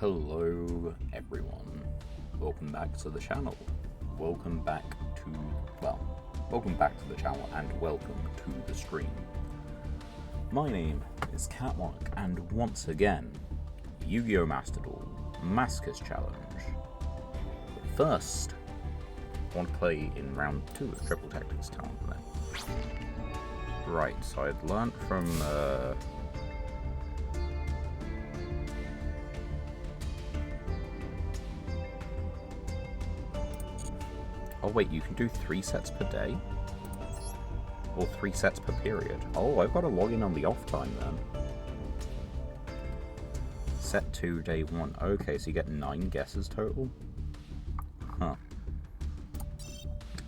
Hello everyone, welcome back to the channel, welcome back to the channel and welcome to the stream. My name is Catmark and once again, Yugioh Master Duel Masochist challenge. But first, I want to play in round 2 of Triple Tactics Talent Play. Right, so I'd learnt from oh wait, you can do 3 sets per day? Or 3 sets per period? Oh, I've got to log in on the off time then. Set 2, day 1. Okay, so you get 9 guesses total? Huh.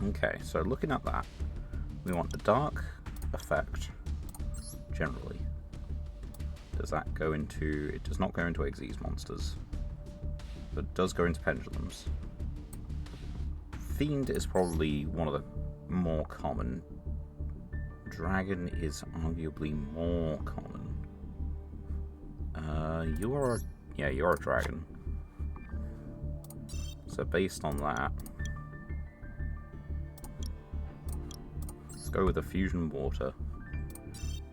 Okay, so looking at that, we want the dark effect, generally. Does that go into... It does not go into Xyz monsters. But it does go into pendulums. Fiend is probably one of the more common. Dragon is arguably more common. You're a dragon. So based on that, let's go with the fusion water.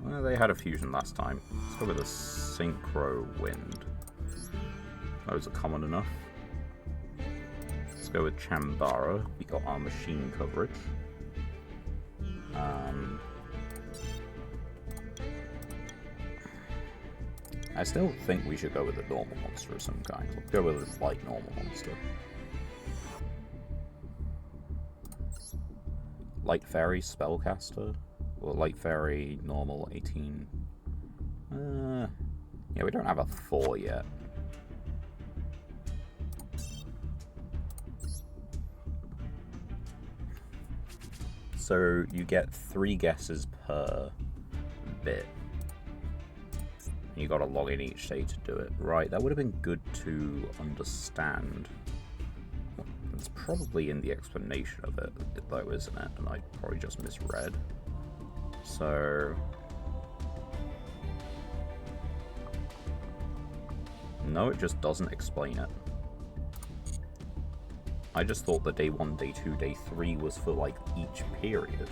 Well, they had a fusion last time. Let's go with a synchro wind. Those are common enough. Let's go with Chambara. We got our machine coverage. I still think we should go with a normal monster of some kind. Let's go with a light normal monster. Light Fairy Spellcaster? Or Light Fairy normal 18? Yeah, we don't have a 4 yet. So you get 3 guesses per bit. You gotta log in each day to do it. Right, that would have been good to understand. It's probably in the explanation of it, though, isn't it? And I probably just misread. So... No, it just doesn't explain it. I just thought that day 1, day 2, day 3 was for, like, each period.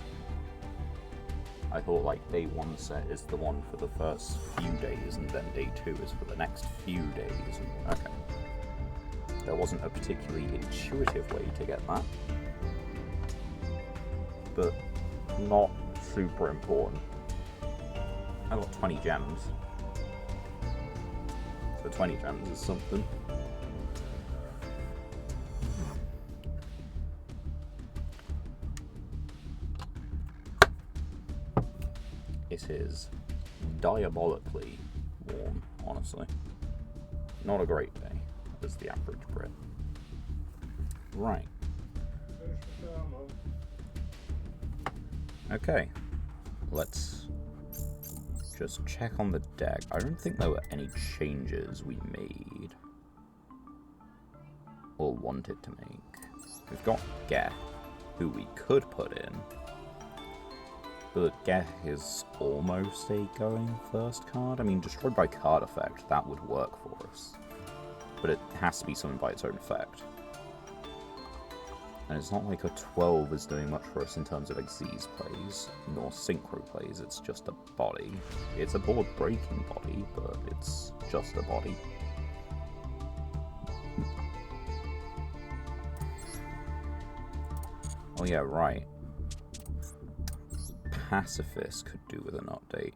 I thought, like, day 1 set is the one for the first few days, and then day 2 is for the next few days. And, okay. There wasn't a particularly intuitive way to get that. But not super important. I got 20 gems. So 20 gems is something. It is diabolically warm, honestly. Not a great day, as the average Brit. Right. Okay. Let's just check on the deck. I don't think there were any changes we made. Or wanted to make. We've got Geth, who we could put in. But Geth is almost a going first card. I mean, destroyed by card effect, that would work for us. But it has to be summoned by its own effect. And it's not like a 12 is doing much for us in terms of Xyz plays, nor Synchro plays, it's just a body. It's a board-breaking body, but it's just a body. Oh yeah, right. Pacifist could do with an update.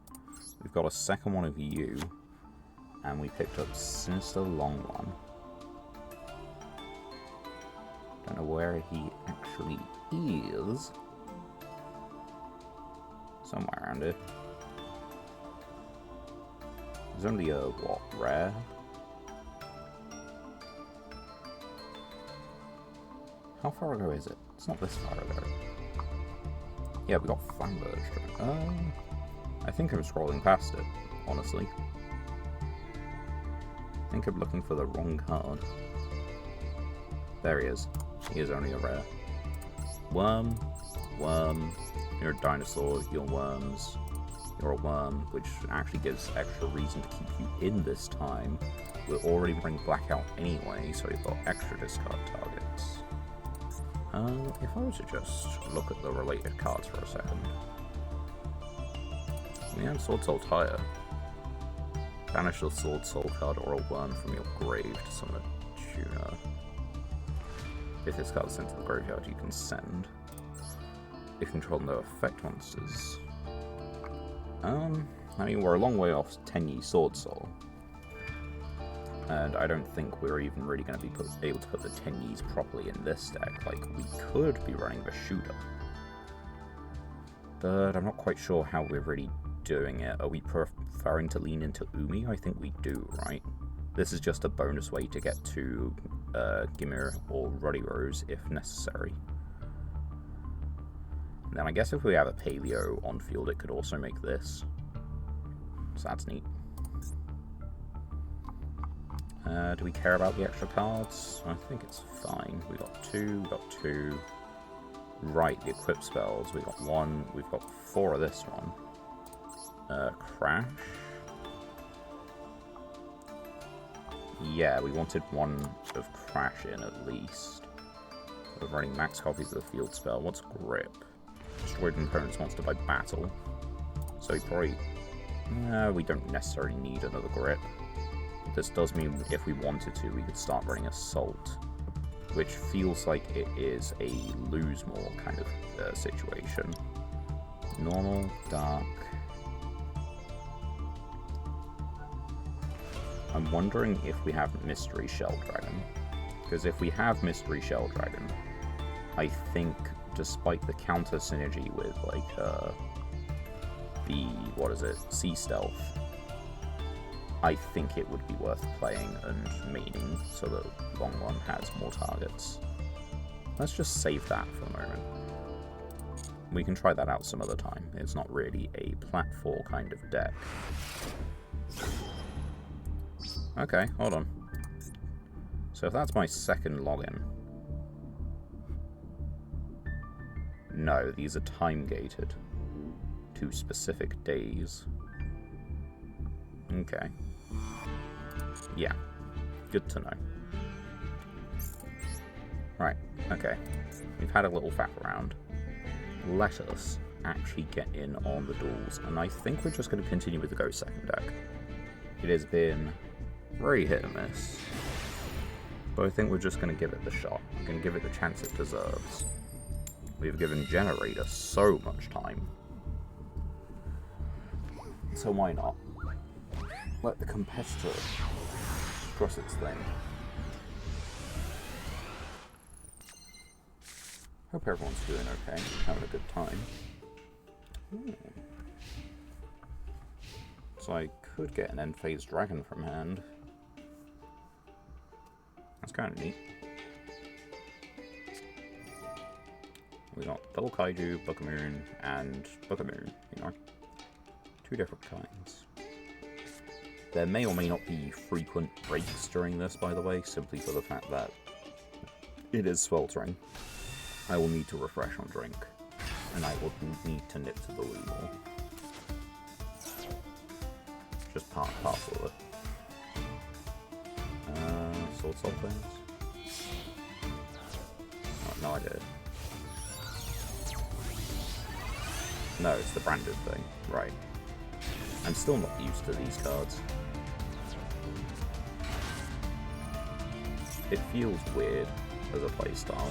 We've got a second one of you, and we picked up Sinister Long One. Don't know where he actually is. Somewhere around here. There's only a, what, rare? How far ago is it? It's not this far ago. Yeah, we got Fanbird. I think I'm scrolling past it, honestly. I think I'm looking for the wrong card. There he is. He is only a rare. Worm. You're a dinosaur, you're worms. You're a worm, which actually gives extra reason to keep you in this time. We're already running blackout anyway, so you've got extra discard targets. If I were to just look at the related cards for a second. We have Sword Soul Tire. Banish the Sword Soul card or a worm from your grave to summon a tuner. If this card is sent to the graveyard, you can send. If control no effect monsters. I mean, we're a long way off Tenyi Sword Soul. And I don't think we're even really going to be able to put the Tenyis properly in this deck. Like, we could be running the shooter. But I'm not quite sure how we're really doing it. Are we preferring to lean into Umi? I think we do, right? This is just a bonus way to get to Gimir or Ruddy Rose if necessary. And then I guess if we have a Paleo on field, it could also make this. So that's neat. Do we care about the extra cards? I think it's fine. We got two. Right, the equip spells. We got one. We've got 4 of this one. Crash. Yeah, we wanted 1 of Crash in at least. We're running max copies of the field spell. What's Grip? Destroyed opponent's monster by battle. So we probably... we don't necessarily need another Grip. This does mean if we wanted to, we could start running Assault, which feels like it is a lose more kind of situation. Normal, Dark. I'm wondering if we have Mystery Shell Dragon, because if we have Mystery Shell Dragon, I think despite the counter synergy with like the Sea Stealth, I think it would be worth playing and maining so that long one has more targets. Let's just save that for a moment. We can try that out some other time. It's not really a platform kind of deck. Okay, hold on. So if that's my second login... No, these are time-gated to specific days. Okay. Yeah, good to know. Right, okay. We've had a little faff around. Let us actually get in on the duels, and I think we're just going to continue with the Ghost second deck. It has been very hit and miss, but I think we're just going to give it the shot. We're going to give it the chance it deserves. We've given Generator so much time, so why not? Let the competitor cross its thing. Hope everyone's doing okay, having a good time. So I could get an end phase dragon from hand. That's kind of neat. We got double Kaiju, Bookamoon, and Bookamoon, you know. 2 different kinds. There may or may not be frequent breaks during this, by the way, simply for the fact that it is sweltering. I will need to refresh on drink, and I will need to nip to the loo more. Just part and parcel of it. Sword Soul things? No idea. No, it's the branded thing. Right. I'm still not used to these cards. It feels weird as a playstyle.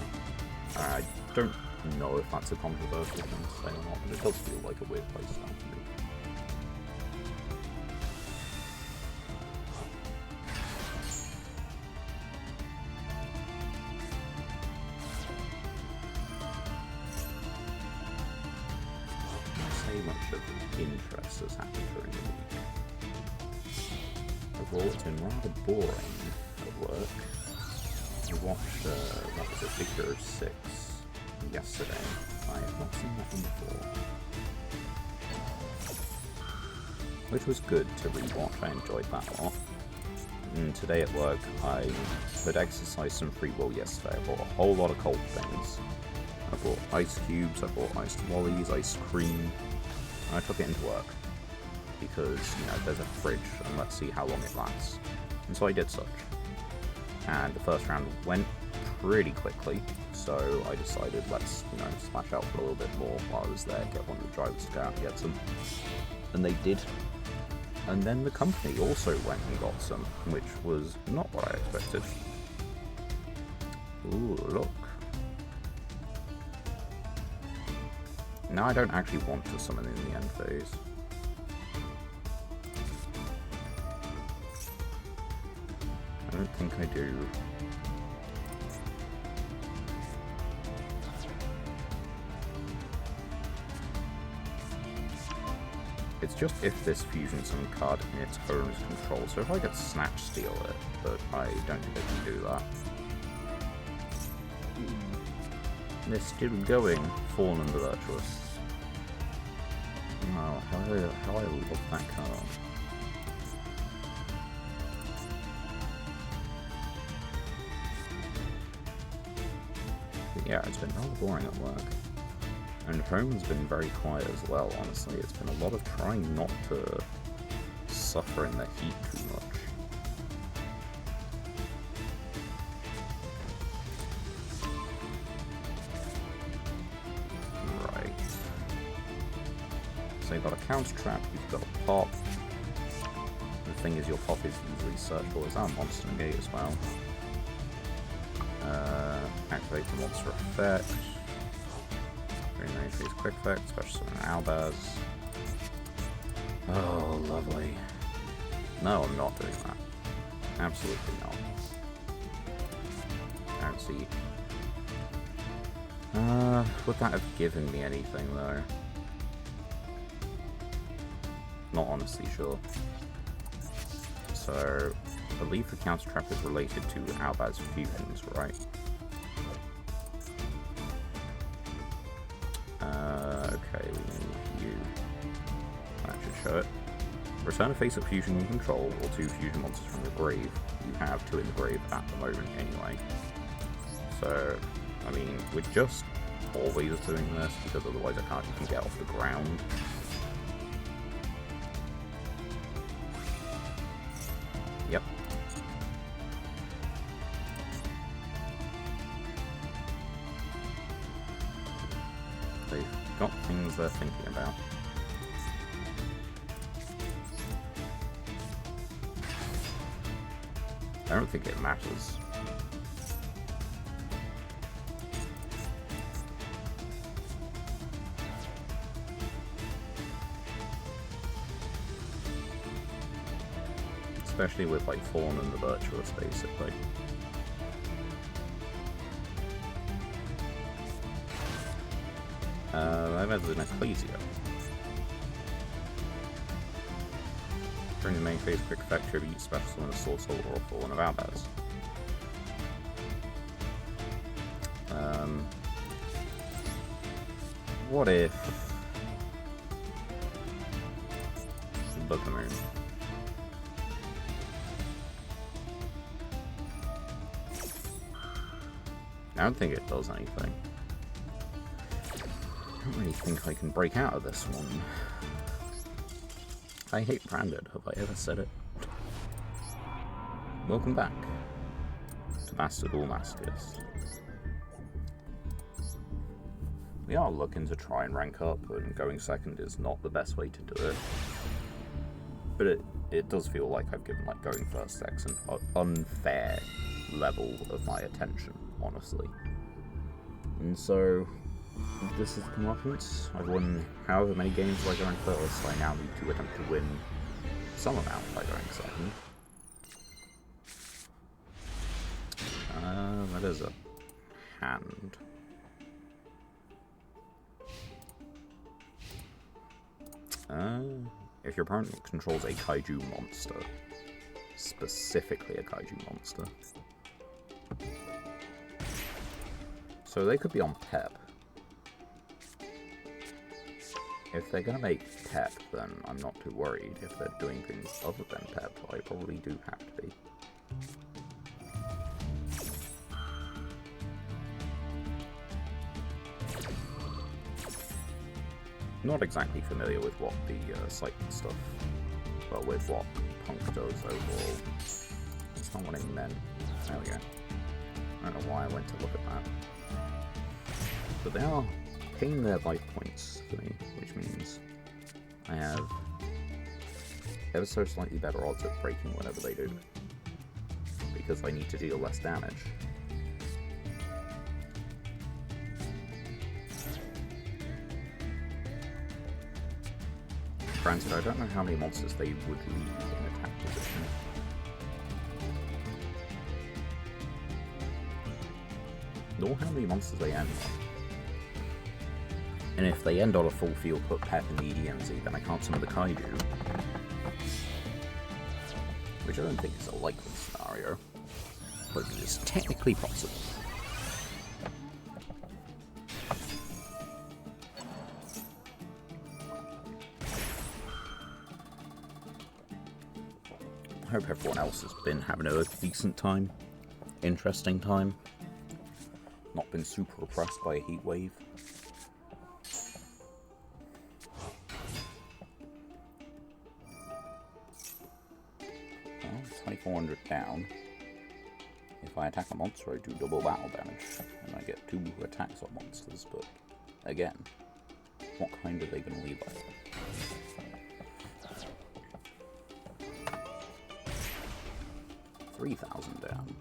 I don't know if that's a controversial thing to say or not, but it does feel like a weird playstyle to me. Much of interest has happened during the week. Overall, it's been rather boring at work. I watched, what was it, Big Hero 6 yesterday. I have not seen that one before. Which was good to rewatch, I enjoyed that a lot. And today at work, I had exercised some free will yesterday. I bought a whole lot of cold things. I bought ice cubes, I bought iced lollies, ice cream. I took it into work. because, you know, there's a fridge and let's see how long it lasts. And so I did such. And the first round went pretty quickly, so I decided let's, you know, splash out for a little bit more while I was there, get one of the drivers to go out and get some. And they did. And then the company also went and got some, which was not what I expected. Ooh, look. Now I don't actually want to summon in the end phase. I don't think I do. It's just if this fusion summon card in its own is controlled. So if I could Snatch Steal it, but I don't think I can do that. They're still going, Fawn and the Virtuous. Wow, how I love that card. But yeah, it's been rather boring at work. And home's been very quiet as well, honestly. It's been a lot of trying not to suffer in the heat too much. Right. So you've got a counter trap, you've got a pop. The thing is, your pop is easily searchable as our monster negate as well. Activate the monster effect. Freeze quick effect, special summon Albaz. Oh, lovely. No, I'm not doing that. Absolutely not. I don't see. Would that have given me anything though? Not honestly sure. So, I believe the counter trap is related to Albaz fusions, right? Okay, we need you. That should show it. Return a face-up fusion you control, or 2 fusion monsters from the grave. You have 2 in the grave at the moment anyway. So, I mean, we're just always doing this, because otherwise I can't even get off the ground. Yep. They've got things they're thinking about. I don't think it matters. Especially with like Fawn and the Virtuous, basically. I've added an Ecclesia. During the main phase, quick effect tribute special summon a Sword Soul or a Fawn of Albaz. What if Book the Moon? I don't think it does anything. I don't really think I can break out of this one. I hate Branded, have I ever said it? Welcome back to Master Duel Masochist. We are looking to try and rank up, and going second is not the best way to do it. But it does feel like I've given like going first X an unfair level of my attention, honestly. And so, this is the comeuppance. I've won however many games by going first. I now need to attempt to win some amount by going second. That is a hand. If your opponent controls a kaiju monster, specifically a kaiju monster, so they could be on Pep. If they're gonna make Pep, then I'm not too worried. If they're doing things other than Pep, I probably do have to be. Not exactly familiar with what the psychic stuff but with what Punk does overall. It's not what it meant. There we go. I don't know why I went to look at that. But they are paying their life points for me, which means I have ever so slightly better odds at breaking whatever they do, because I need to deal less damage. Granted, I don't know how many monsters they would leave in attack position. Nor how many monsters they end on. And if they end on a full field, put Pep in the EDMZ, then I can't summon the Kaiju. Which I don't think is a likely scenario, but it is technically possible. I hope everyone else has been having a decent time, interesting time, not been super oppressed by a heat wave. Well, 2400 down. If I attack a monster, I do double battle damage, and I get 2 attacks on monsters, but again, what kind are they going to leave us? 3,000 down.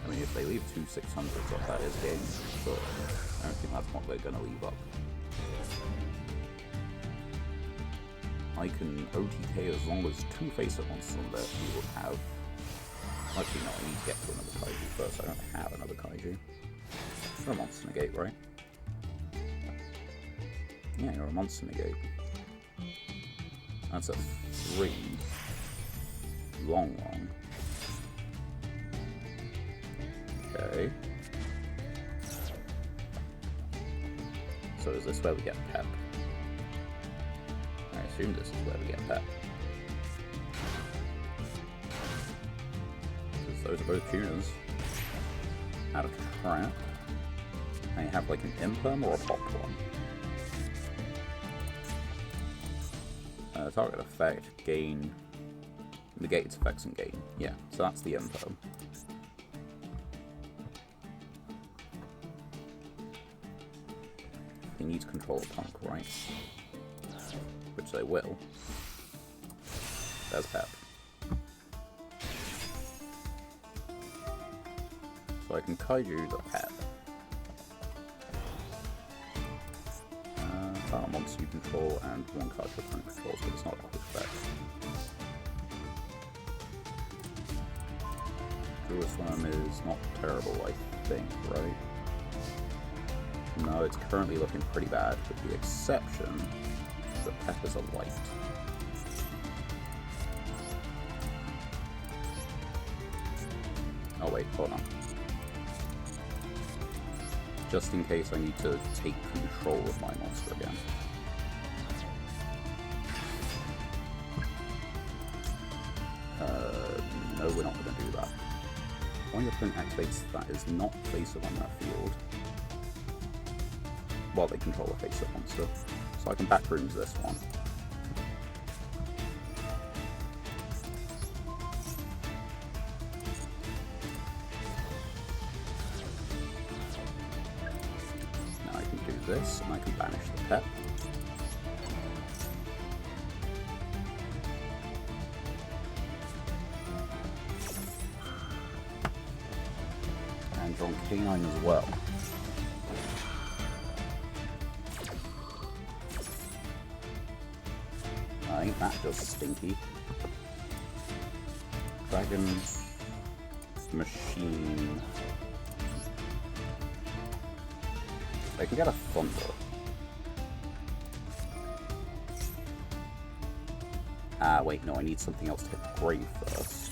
I mean, if they leave 2 600s up, that is game, but I don't think that's what they're going to leave up. I can OTK as long as 2 face-up monsters on there we will have. Actually, no, I need to get to another Kaiju first. I don't have another Kaiju. You're a monster negate, right? Yeah, you're a monster negate. That's a 3. Long. Okay. So is this where we get Pep? I assume this is where we get Pep. Because those are both tuners. Out of trap. I have like an Imperm or a popped one. Target effect, gain, negate its effects and gain. Yeah, so that's the info. They need to control a Punk, right? Which they will. There's Pep. So I can Kaiju the Pep. A monster you control and 1 card your opponent controls, but it's not a quick effect. Jerusalem is not terrible, I think, right? No, it's currently looking pretty bad, with the exception that Pep is a light. Oh wait, hold on. Just in case I need to take control of my monster again. No, we're not going to do that. When your opponent activates that is not face-up on that field, while they control a face-up monster. So I can backrooms this one. This, and I can banish the Pep. And draw Canine as well. Ain't that just stinky? Dragon Machine. I can get a Thunder. Wait, no, I need something else to hit the grave first.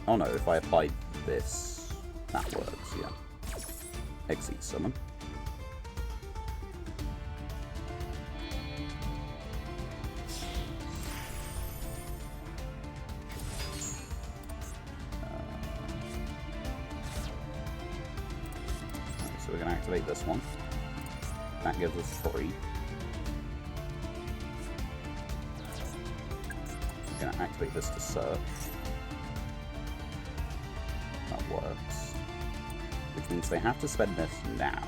Oh no, if I apply this, that works, yeah. Exit summon. So we're going to activate this one. That gives us 3. I'm going to activate this to search. That works. Which means they have to spend this now.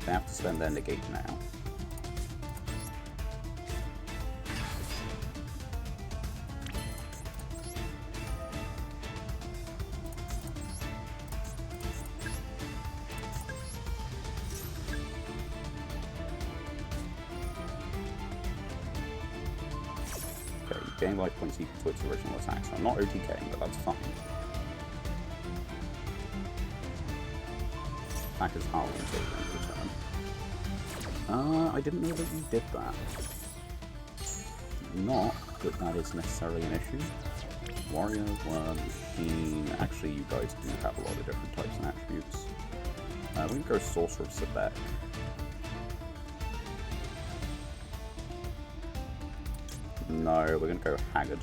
They have to spend their negate now. Okay, gain life points equal to its original attack, so I'm not OTKing, but that's fine. Attack is halved until the end of the turn. I didn't know that you did that. Not that that is necessarily an issue. Warrior, Worm, Machine. Actually, you guys do have a lot of different types and attributes. We can go Sorcerer of Sebek. No, we're going to go Haggard.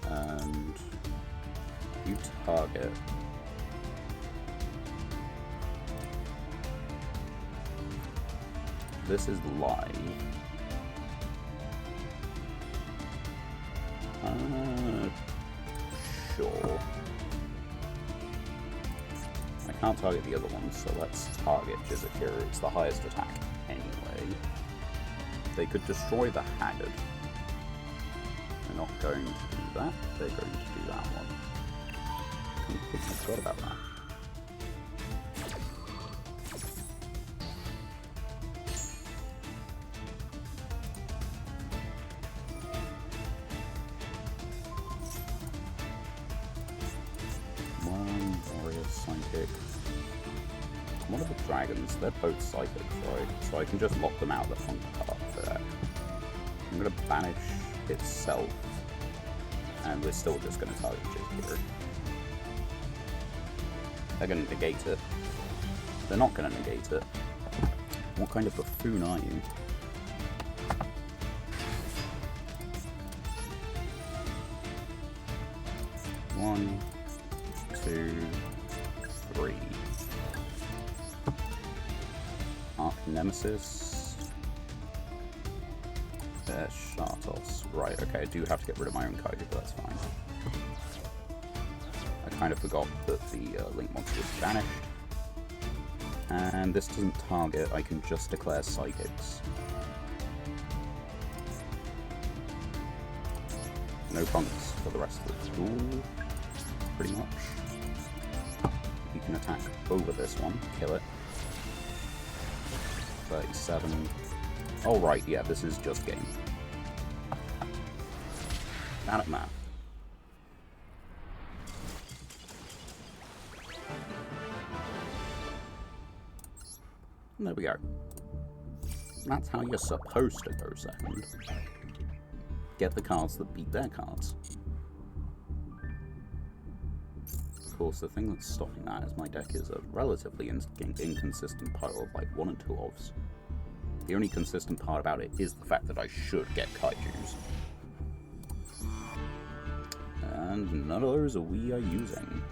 And you target. This is live. Sure. I can't target the other one, so let's target Jizakira. It's the highest attack anyway. They could destroy the Haggard. They're not going to do that. They're going to do that one. Completely forgot about that. Psychic. What are the dragons? They're both psychics, right? So I can just lock them out of the front part for that. I'm going to banish itself, and we're still just going to target Jizakira. They're going to negate it. They're not going to negate it. What kind of buffoon are you? One, 2, 3. Arch Nemesis. There's Shartos. Right, okay, I do have to get rid of my own Kaiju, but that's fine. I kind of forgot that the Link monster was banished. And this doesn't target, I can just declare Psychics. No punks for the rest of the duel, pretty much. You can attack over this one, kill it. 37. Oh right, yeah, this is just game. Bad at math. There we go. That's how you're supposed to go second. Get the cards that beat their cards. Of course, the thing that's stopping that is my deck is a relatively inconsistent pile of like 1 and 2 ofs. The only consistent part about it is the fact that I should get Kaijus. And none of those we are using.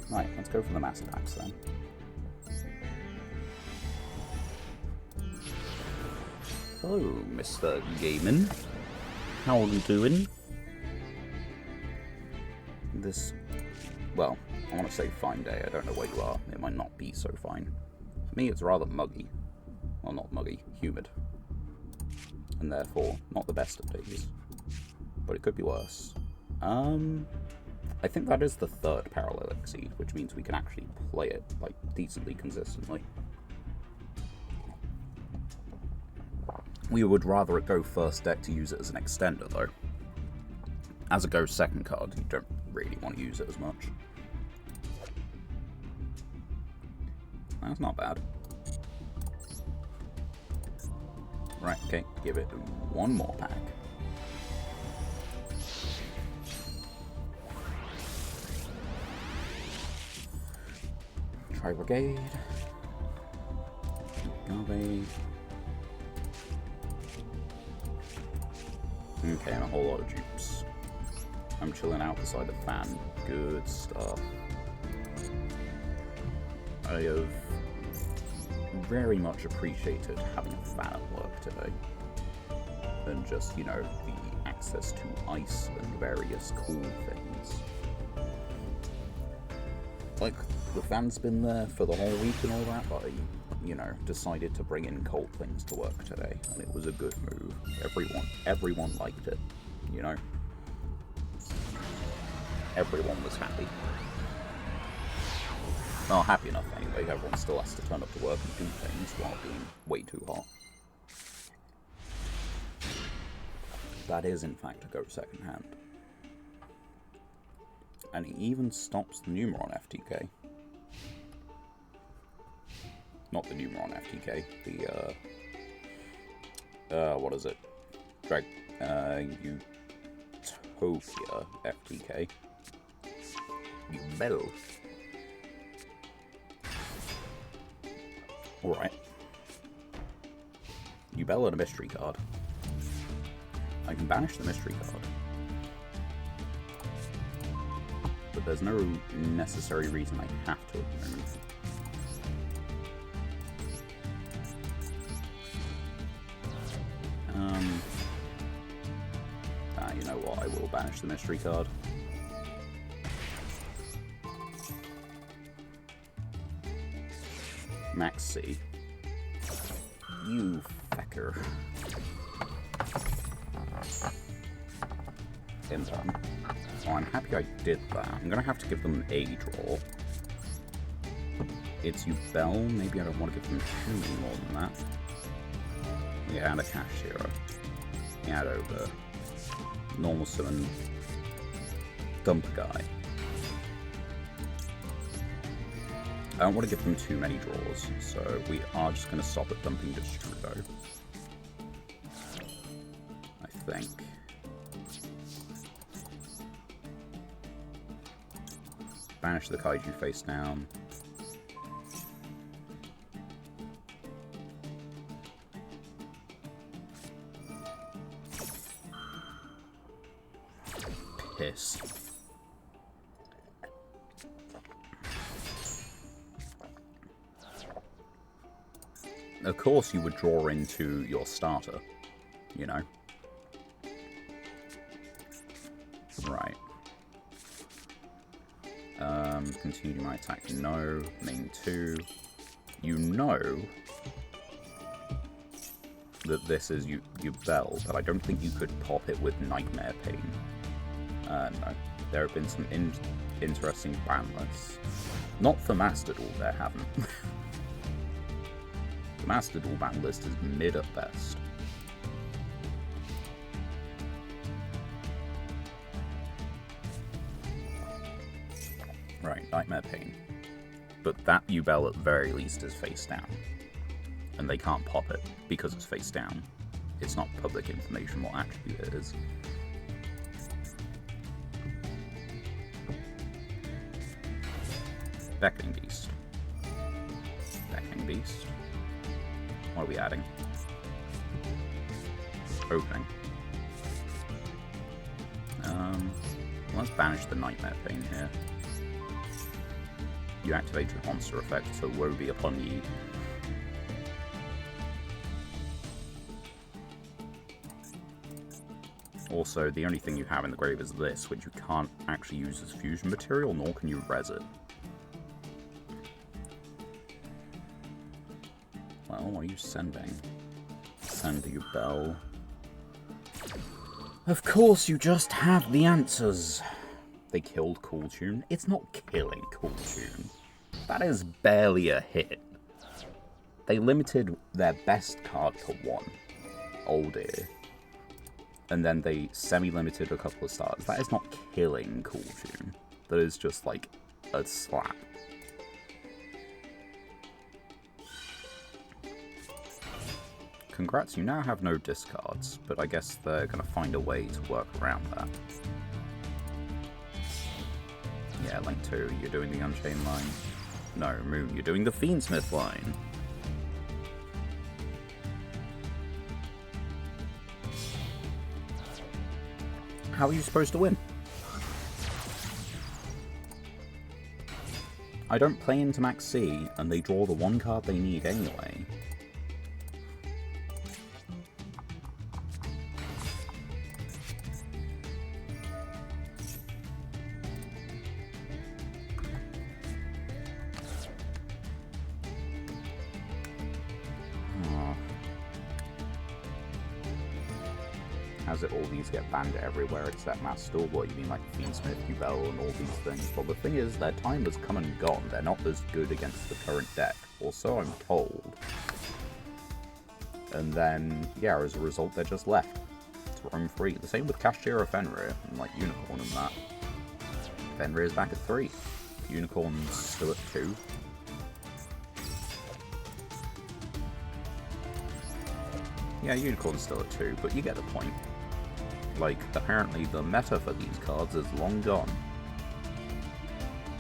Right, let's go for the mass attacks then. Hello, Mr. Gaiman. How are you doing? This, well, I want to say fine day. I don't know where you are. It might not be so fine. For me, it's rather muggy. Well, not muggy, humid. And therefore, not the best of days. But it could be worse. I think that is the 3rd Parallel Exceed, which means we can actually play it, like, decently consistently. We would rather it go first deck to use it as an extender, though. As it goes second card, you don't really want to use it as much. That's not bad. Right, okay, give it one more pack. Tri Brigade. Agave. Okay, and a whole lot of dupes. I'm chilling out beside the fan. Good stuff. I have very much appreciated having a fan at work today. And just, you know, the access to ice and various cool things. Like, the fan's been there for the whole week and all that, but I, you know, decided to bring in cold things to work today, and it was a good move. Everyone liked it, you know? Everyone was happy. Well, happy enough anyway. Everyone still has to turn up to work and do things while being way too hot. That is, in fact, a go secondhand. And it even stops the Numeron FTK. Not the Numeron FTK, the, what is it? Utopia FTK. Yubel. Alright. Yubel and a mystery card. I can banish the mystery card. But there's no necessary reason I have to move. You know what, I will banish the mystery card. Max C. You fecker. In turn. Oh, I'm happy I did that. I'm gonna have to give them a draw. It's Yubel. Maybe I don't want to give them too many more than that. Yeah, and a cash hero. Add over. Normal summon. Dump guy. I don't want to give them too many draws, so we are just going to stop at dumping Destrudo. I think. Banish the Kaiju face down. Piss. Of course you would draw into your starter, you know. Right. Continue my attack. No. Main 2. You know that this is Yubel, but I don't think you could pop it with Nightmare Pain. No. There have been some interesting ban lists. Not for Master Duel, there haven't. The Master Duel ban list is mid at best. Right, Nightmare Pain. But that Yubel at the very least is face down. And they can't pop it because it's face down. It's not public information what attribute it is. Beckoning Beast. Beckoning Beast. What are we adding? Opening. Let's banish the Nightmare Pain here. You activated monster effect, so woe be upon ye. Also, the only thing you have in the grave is this, which you can't actually use as fusion material, nor can you res it. Well, what are you sending? Send Yubel. Of course you just have the answers! They killed Cool Tune. It's not killing Cool Tune. That is barely a hit. They limited their best card to 1. Oh dear. And then they semi-limited a couple of stars. That is not killing Cool Tune. That is just like a slap. Congrats, you now have no discards, but I guess they're gonna find a way to work around that. Yeah, Link 2, you're doing the Unchained line. No, Moon, you're doing the Fiendsmith line. How are you supposed to win? I don't play into max C, and they draw the one card they need anyway. As it all these get banned everywhere except Master Duel? What, you mean like Fiendsmith, Yugioh, and all these things? Well, the thing is, their time has come and gone. They're not as good against the current deck, or so I'm told. And then, yeah, as a result, they're just left to roam free. The same with Kashtira Fenrir, and like Unicorn and that. Fenrir's back at 3. Unicorn's still at 2. Yeah, Unicorn's still at 2, but you get the point. Like, apparently the meta for these cards is long gone.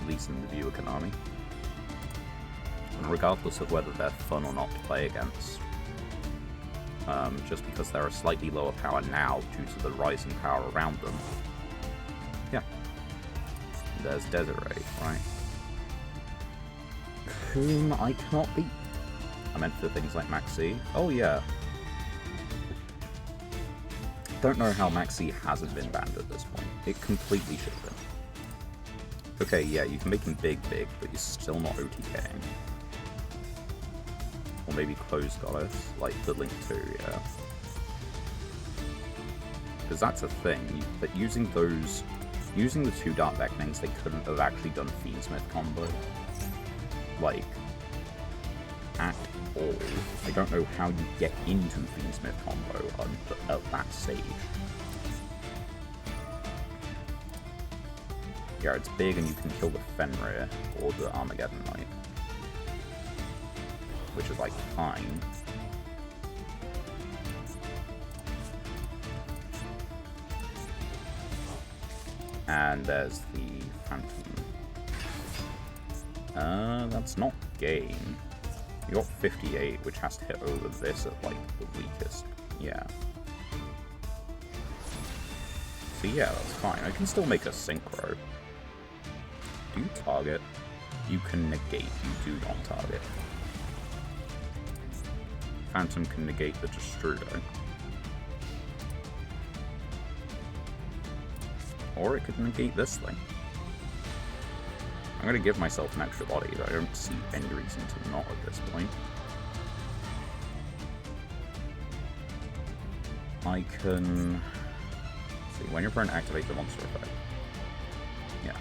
At least in the viewer Konami. And regardless of whether they're fun or not to play against, just because they're a slightly lower power now due to the rising power around them. Yeah. There's Desiree, right? Whom I cannot beat. I meant for things like Maxi. Oh yeah. Don't know how Maxi hasn't been banned at this point. It completely should have been. Okay, yeah, you can make him big, but he's still not OTKing. Or maybe Closed Goddess, like the Link 2, yeah. Because that's a thing, that using the 2 Dark Beckonings, they couldn't have actually done Fiendsmith combo. Like, at all. I don't know how you get into Fiendsmith combo at that stage. Yeah, it's big and you can kill the Fenrir or the Armageddon Knight. Which is like fine. And there's the Phantom. That's not game. You got 58, which has to hit over this at, like, the weakest. Yeah. So yeah, that's fine. I can still make a Synchro. Do you target? You can negate. You do not target. Phantom can negate the Destrudo. Or it could negate this thing. I'm going to give myself an extra body, but I don't see any reason to not at this point. I can... see, when your opponent activates the monster effect. Yeah,